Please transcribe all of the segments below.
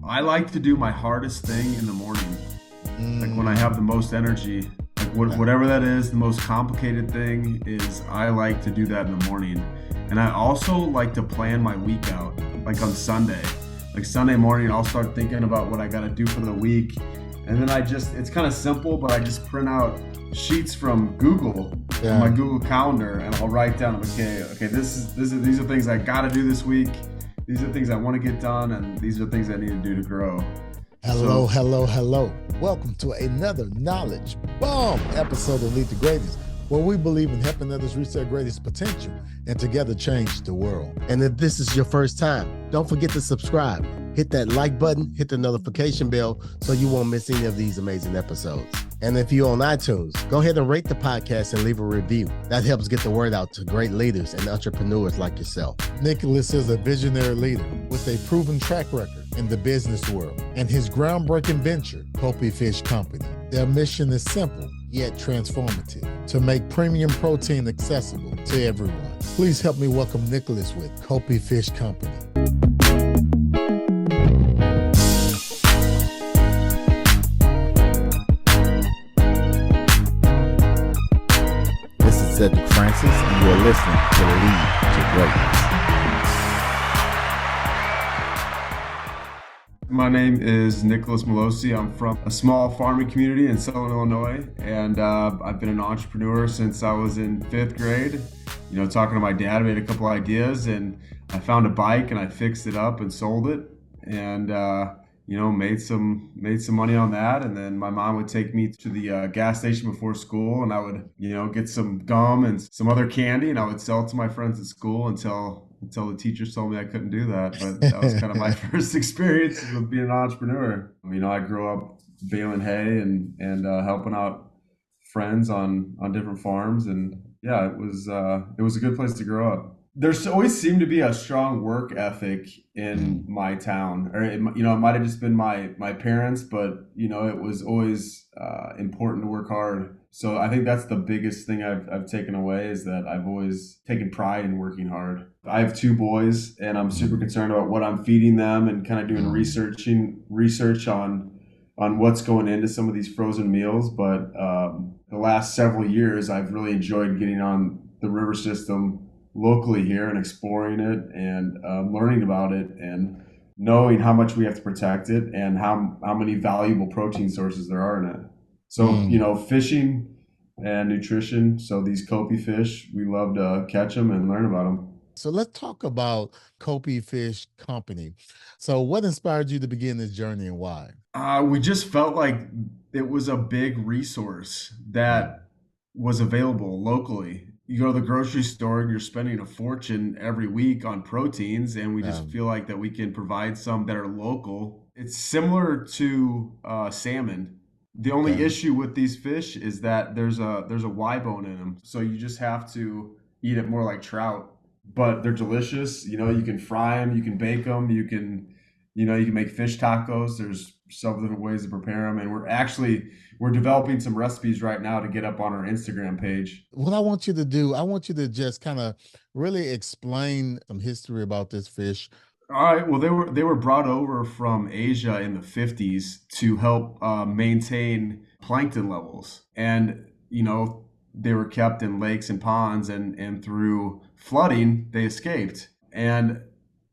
I like to do my hardest thing in the morning, like when I have the most energy. Like whatever that is, the most complicated thing is I like to do that in the morning. And I also like to plan my week out, like on Sunday. Like Sunday morning, I'll start thinking about what I got to do for the week. And then it's kind of simple, but I just print out sheets from Google on my Google Calendar, and I'll write down, okay, these are things I got to do this week. These are things I want to get done, and these are things I need to do to grow. Hello. Welcome to another knowledge bomb episode of Lead to Greatness, where we believe in helping others reach their greatest potential and together change the world. And if this is your first time, don't forget to subscribe. Hit that like button, hit the notification bell so you won't miss any of these amazing episodes. And if you're on iTunes, go ahead and rate the podcast and leave a review. That helps get the word out to great leaders and entrepreneurs like yourself. Nicholas is a visionary leader with a proven track record in the business world and his groundbreaking venture, Copi Fish Co. Their mission is simple yet transformative: to make premium protein accessible to everyone. Please help me welcome Nicholas with Copi Fish Co. This is Cedric Francis, and you're listening to Lead to Greatness. My name is Nicholas Melosi. I'm from a small farming community in Southern Illinois, and I've been an entrepreneur since I was in 5th grade. You know, talking to my dad, I made a couple ideas, and I found a bike and I fixed it up and sold it, and made some money on that. And then my mom would take me to the gas station before school, and I would get some gum and some other candy, and I would sell it to my friends at school until the teachers told me I couldn't do that. But that was kind of my first experience with being an entrepreneur. I grew up baling hay and helping out friends on different farms, and yeah, it was a good place to grow up. There's always seemed to be a strong work ethic in my town, or it might have just been my parents, but it was always important to work hard. So I think that's the biggest thing I've taken away, is that I've always taken pride in working hard. I have 2 boys, and I'm super concerned about what I'm feeding them, and kind of doing research on what's going into some of these frozen meals. But the last several years, I've really enjoyed getting on the river system locally here and exploring it and learning about it and knowing how much we have to protect it and how many valuable protein sources there are in it. So, fishing and nutrition. So these Copi fish, we love to catch them and learn about them. So let's talk about Copi Fish Company. So what inspired you to begin this journey, and why? We just felt like it was a big resource that was available locally. You go to the grocery store and you're spending a fortune every week on proteins, and we just feel like that we can provide some that are local. It's similar to salmon. The only issue with these fish is that there's a Y bone in them, so you just have to eat it more like trout. But they're delicious. You can fry them, you can bake them, you can make fish tacos. There's several different ways to prepare them, and we're developing some recipes right now to get up on our Instagram page. What I want you to do, I want you to just kind of really explain some history about this fish. All right. Well, they were brought over from Asia in the 50s to help maintain plankton levels, and they were kept in lakes and ponds, and through flooding they escaped and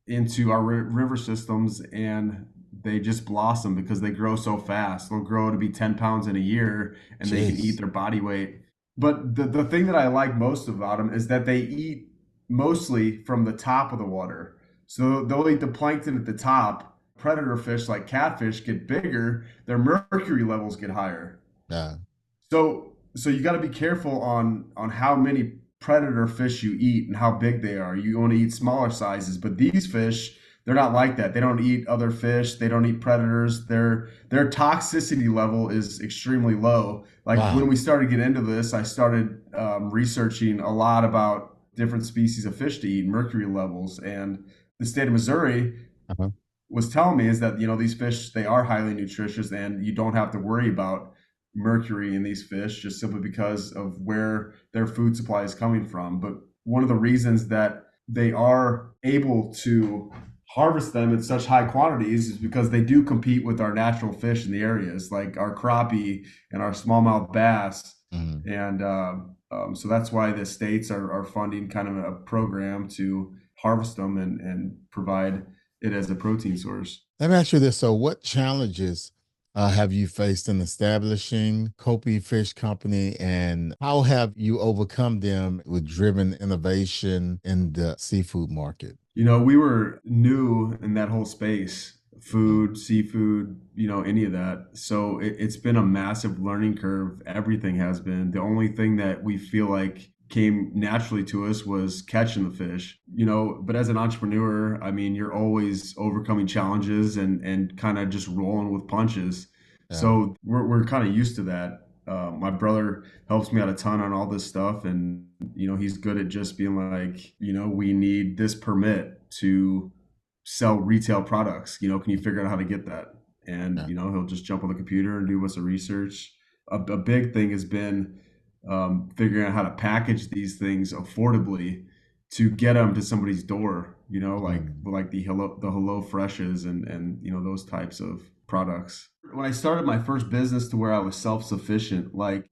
into our river systems, and they just blossom because they grow so fast. They'll grow to be 10 pounds in a year, and they can eat their body weight. But the thing that I like most about them is that they eat mostly from the top of the water. So they'll eat the plankton at the top. Predator fish like catfish get bigger, their mercury levels get higher. Yeah. So you got to be careful on how many predator fish you eat and how big they are. You want to eat smaller sizes, but these fish, they're not like that. They don't eat other fish. They don't eat predators. Their toxicity level is extremely low. When we started getting into this, I started researching a lot about different species of fish to eat, mercury levels, and the state of Missouri was telling me is that these fish, they are highly nutritious, and you don't have to worry about mercury in these fish just simply because of where their food supply is coming from. But one of the reasons that they are able to harvest them in such high quantities is because they do compete with our natural fish in the areas, like our crappie and our smallmouth bass. Mhm. And so that's why the states are funding kind of a program to harvest them and provide it as a protein source. Let me ask you this. So, what challenges have you faced in establishing Copi Fish Company, and how have you overcome them with driven innovation in the seafood market? We were new in that whole space, Mhm. food, seafood, any of that. So it's been a massive learning curve. Everything has been. The only thing that we feel like came naturally to us was catching the fish, but as an entrepreneur, I mean, you're always overcoming challenges and kind of just rolling with punches. Yeah. So we're kind of used to that. My brother helps me out a ton on all this stuff, and he's good at just being like, we need this permit to sell retail products. Can you figure out how to get that? And Yeah. he'll just jump on the computer and do us a research. A big thing has been figuring out how to package these things affordably to get them to somebody's door. Mm. Like the Hello Freshes and those types of products. When I started my first business to where I was self sufficient, like,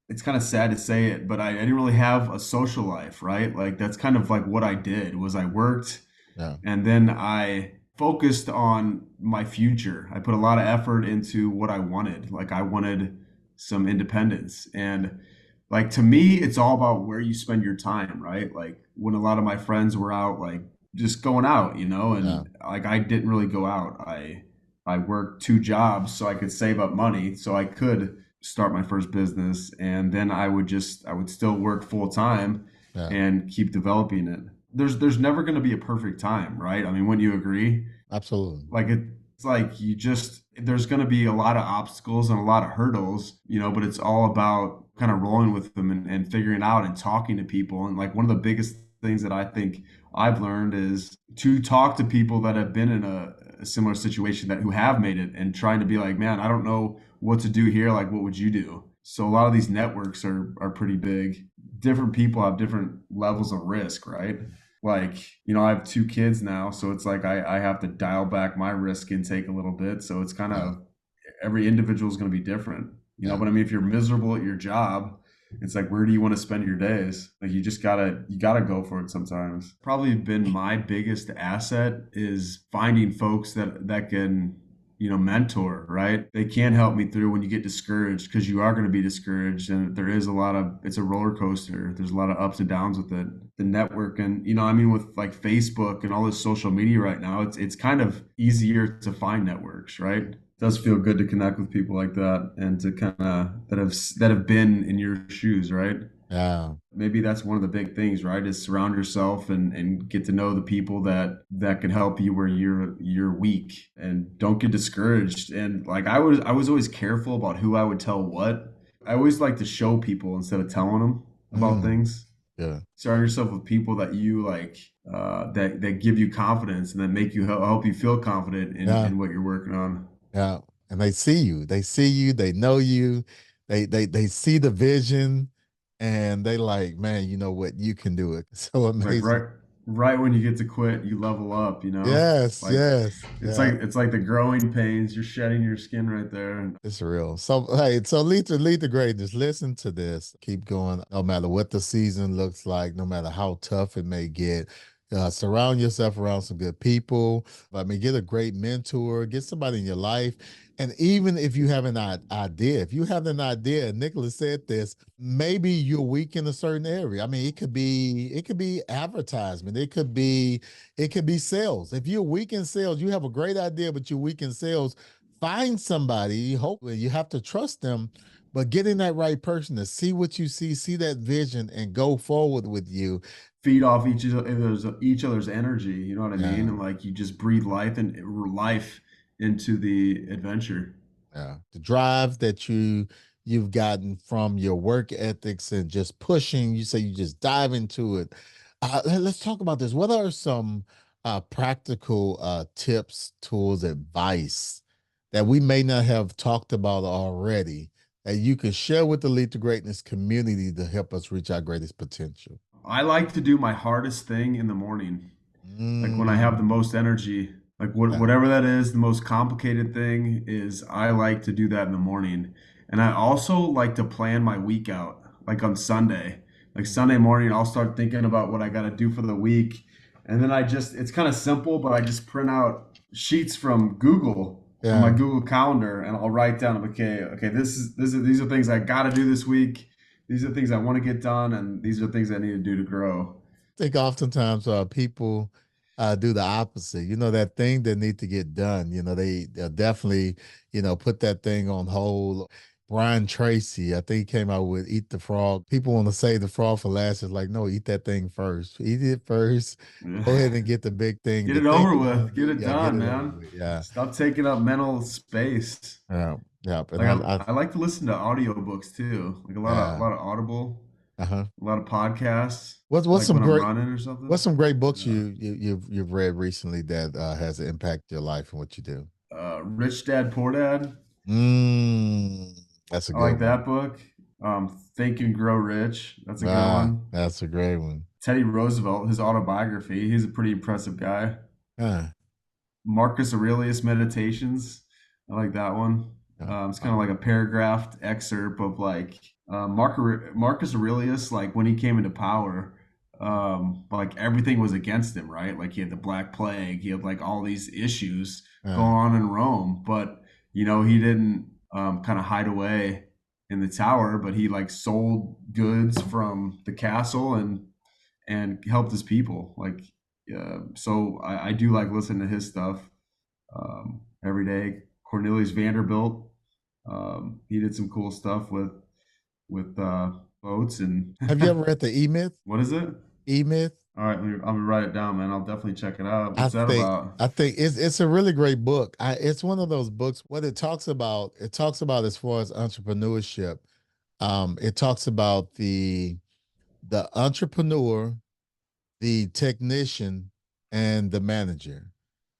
it's kind of sad to say it, but I didn't really have a social life, right? Like, that's kind of like what I did was I worked Yeah. and then I focused on my future. I put a lot of effort into what I wanted. Like, I wanted some independence. And like, to me, it's all about where you spend your time, right? Like, when a lot of my friends were out, like, just going out, Yeah. and like, I didn't really go out. I worked two jobs so I could save up money so I could start my first business, and then I would still work full time Yeah. and keep developing it. There's never going to be a perfect time, right? I mean, wouldn't you agree? Absolutely. Like, it's like there's going to be a lot of obstacles and a lot of hurdles, but it's all about kind of rolling with them and figuring out and talking to people. And like, one of the biggest things that I think I've learned is to talk to people that have been in a similar situation, that who have made it, and trying to be like, man, I don't know what to do here. Like, what would you do? So a lot of these networks are pretty big. Different people have different levels of risk, right? Like, I have two kids now, so it's like I have to dial back my risk intake a little bit. So it's kind Yeah. of, every individual is going to be different, Yeah. but I mean, if you're miserable at your job, it's like, where do you want to spend your days? Like, you gotta go for it sometimes. Probably been my biggest asset is finding folks that can, mentor, right? They can help me through when you get discouraged, because you are going to be discouraged, and it's a roller coaster. There's a lot of ups and downs with it. The network, and I mean, with like Facebook and all this social media right now, it's kind of easier to find networks, right? It does feel good to connect with people like that, and to kind of that have been in your shoes, right? Yeah. Maybe that's one of the big things, right? Is surround yourself and get to know the people that can help you where you're weak, and don't get discouraged. And like, I was always careful about who I would tell what. I always like to show people instead of telling them about Mm. things. Yeah. Surround yourself with people that you like, that give you confidence and that make you help you feel confident in Yeah. in what you're working on. Yeah. And they see you. They see you. They know you. They see the vision, and they like, man, you know what? You can do it. So Like, amazing. right when you get to quit, you level up. Yes. Like, Yes. it's Yeah. like it's like the growing pains. You're shedding your skin right there. It's real. So hey, so lead to greatness. Listen to this. Keep going. No matter what the season looks like, no matter how tough it may get. Surround yourself around some good people. I mean, get a great mentor. Get somebody in your life. And even if you have an idea, if you have an idea, Nicholas said this, maybe you're weak in a certain area. I mean, it could be advertisement. It could be sales. If you're weak in sales, you have a great idea, but you're weak in sales, find somebody. Hopefully you have to trust them, but getting that right person to see what you see that vision, and go forward with you. Feed off each other's energy. You know what I mean? Yeah. And like, you just breathe life into the adventure. Yeah, the drive that you've gotten from your work ethics and just pushing. You say you just dive into it. Let's talk about this. What are some practical tips, tools, advice that we may not have talked about already, that you can share with the Lead to Greatness community to help us reach our greatest potential? I like to do my hardest thing in the morning. Like when I have the most energy, like Yeah. whatever that is, the most complicated thing is I like to do that in the morning. And I also like to plan my week out, like on Sunday. Like Sunday morning, I'll start thinking about what I got to do for the week. And then it's kind of simple, but I just print out sheets from Google on my Yeah. Google Calendar and I'll write down, okay, these are things I got to do this week. These are things I want to get done, and these are things I need to do to grow. I think oftentimes people do the opposite. You know, that thing that need to get done, you know, they'll definitely, put that thing on hold. Brian Tracy, I think he came out with Eat the Frog. People want to save the frog for last. It's like, no, eat that thing first. Eat it first. Go ahead and get the big thing. Get The it thing over you want with. to Get do. it Yeah, get done, it over man. with. Yeah. Stop taking up mental space. Yeah. Yeah. And Like I like to listen to audiobooks too. Like a yeah. lot of Audible, Uh-huh. a lot of podcasts. What's Like some when I'm great running or what's something. some great books Yeah. you've read recently that has impacted your life and what you do? Rich Dad Poor Dad. Mm, that's a I good like one. that book. Think and Grow Rich. That's a good Ah, one. that's a great one. Teddy Roosevelt, his autobiography. He's a pretty impressive guy. Ah, Marcus Aurelius Meditations. I like that one. yeah, It's kind of like a paragraphed excerpt of like Marcus Aurelius, like when he came into power, like everything was against him, right? Like he had the Black Plague, he had like all these issues going ah, on in Rome, but he didn't kind of hide away in the tower, but he like sold goods from the castle and helped his people. Like, so I do like listening to his stuff every day. Cornelius Vanderbilt, he did some cool stuff with boats and have you ever read the E Myth? what is it? E Myth? All right, I'm gonna write it down, man. I'll definitely check it out. I What's that think about? I think it's a really great book. It's one of those books. What it talks about as far as entrepreneurship. It talks about the entrepreneur, the technician, and the manager.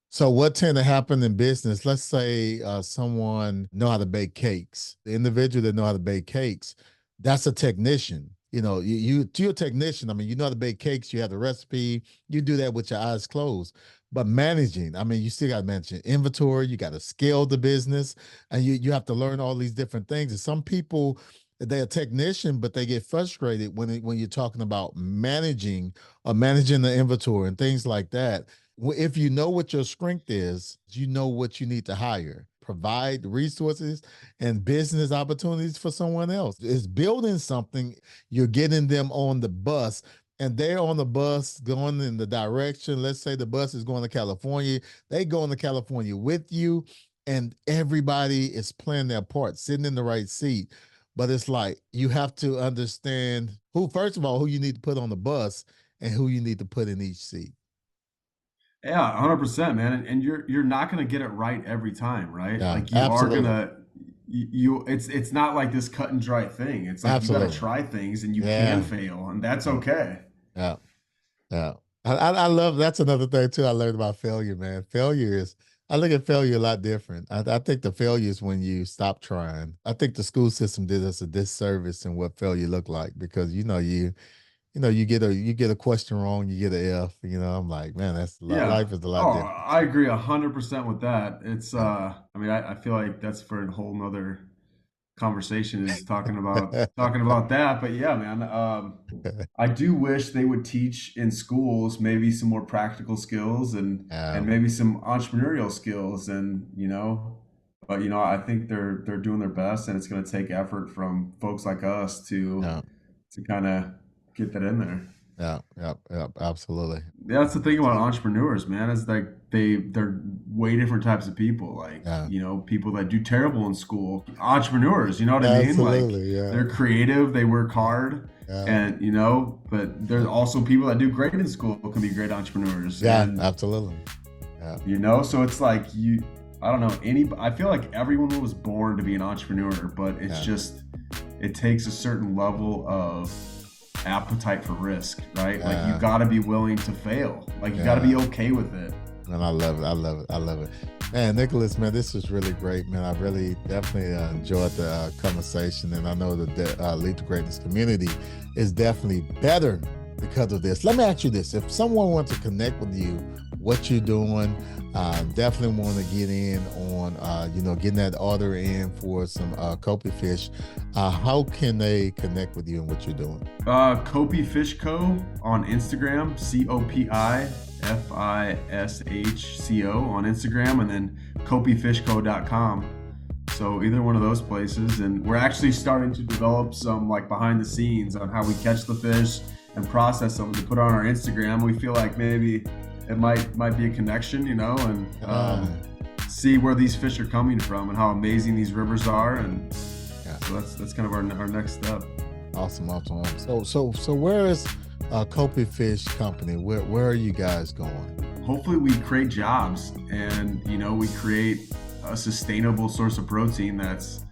So what tend to happen in business? Let's say someone know how to bake cakes. The individual that know how to bake cakes, that's a technician. You're a technician. I mean, you know how to bake cakes. You have the recipe. You do that with your eyes closed. But managing, I mean, you still got to manage your inventory. You got to scale the business, and you have to learn all these different things. And some people, they're a technician, but they get frustrated when you're talking about managing the inventory and things like that. If you know what your strength is, you know what you need to hire, provide resources and business opportunities for someone else. It's building something, you're getting them on the bus, and they're on the bus going in the direction. Let's say the bus is going to California, they go into California with you, and everybody is playing their part, sitting in the right seat. But it's like you have to understand first of all, who you need to put on the bus and who you need to put in each seat. Yeah, 100%, man. And you're not gonna get it right every time, right? Yeah, Like you are absolutely. gonna it's not like this cut and dry thing. It's like you got to Absolutely. try things and you can Yeah. fail, and that's Yeah. okay. Yeah. Yeah. I love that's another thing too. I learned about failure, man. I look at failure a lot different. I think the failure is when you stop trying. I think the school system did us a disservice in what failure looked like because you get a question wrong, you get an F. I'm like, man, that's a lot, Yeah. life is a lot Oh, different. I agree 100% with that. It's Yeah. I mean I feel like that's for a whole nother conversation is talking about that. But yeah, man, I do wish they would teach in schools maybe some more practical skills and um, maybe some entrepreneurial skills and but I think they're doing their best and it's going to take effort from folks like us yeah, to kind of get that in there. yeah, yeah, yeah, absolutely. That's the thing about entrepreneurs, man, is like they're way different types of people. Like, Yeah, people that do terrible in school, entrepreneurs, you know what I mean? Like absolutely. Yeah, they're creative, they work hard, yeah, and but there's also people that do great in school can be great entrepreneurs. yeah, And absolutely. Yeah, so it's like I don't know, I feel like everyone was born to be an entrepreneur, but it's yeah, just it takes a certain level of appetite for risk, right? Like you yeah, got to be willing to fail. Like you got to be yeah. okay with it. And I love it. I love it. I love it. Man, Nicholas, man, this was really great, man. I really definitely enjoyed the conversation. And I know that the Lead to Greatness community is definitely better because of this. Let me ask you this. If someone wants to connect with you, what you're doing, definitely want to get in on, getting that order in for some Copi Fish. How can they connect with you and what you're doing? Copi Fish Co on Instagram, COPIFISHCO on Instagram, and then copifishco.com. So either one of those places. And we're actually starting to develop some like behind the scenes on how we catch the fish and process them to put on our Instagram. We feel like maybe it might be a connection, and see where these fish are coming from and how amazing these rivers are. And so that's kind of our next step. Awesome. So where is Copi Fish Company? Where are you guys going? Hopefully we create jobs and, we create a sustainable source of protein that's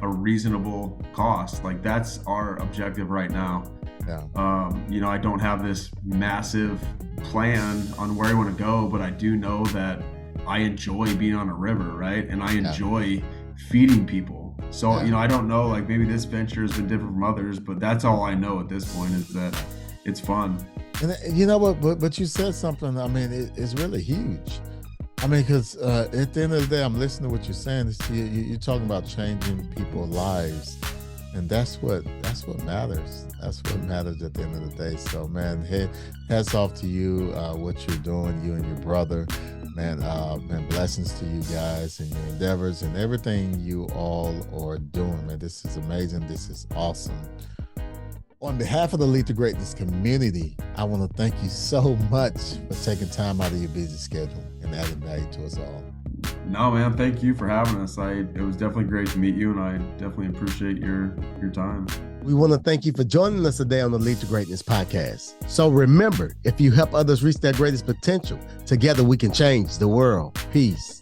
a reasonable cost. Like that's our objective right now. Yeah. I don't have this massive plan on where I want to go, but I do know that I enjoy being on a river, right? And I enjoy feeding people. So, I don't know, like maybe this venture has been different from others, but that's all I know at this point is that it's fun. And you know what, but you said something, it's really huge. Because at the end of the day, I'm listening to what you're saying. You're talking about changing people's lives. And that's what matters. That's what matters at the end of the day. So, man, hats off to you, what you're doing, you and your brother. Man, blessings to you guys and your endeavors and everything you all are doing, man. This is amazing. This is awesome. On behalf of the Lead to Greatness community, I want to thank you so much for taking time out of your busy schedule and adding value to us all. No, man, thank you for having us. It was definitely great to meet you, and I definitely appreciate your time. We want to thank you for joining us today on the Lead to Greatness podcast. So remember, if you help others reach their greatest potential, together we can change the world. Peace.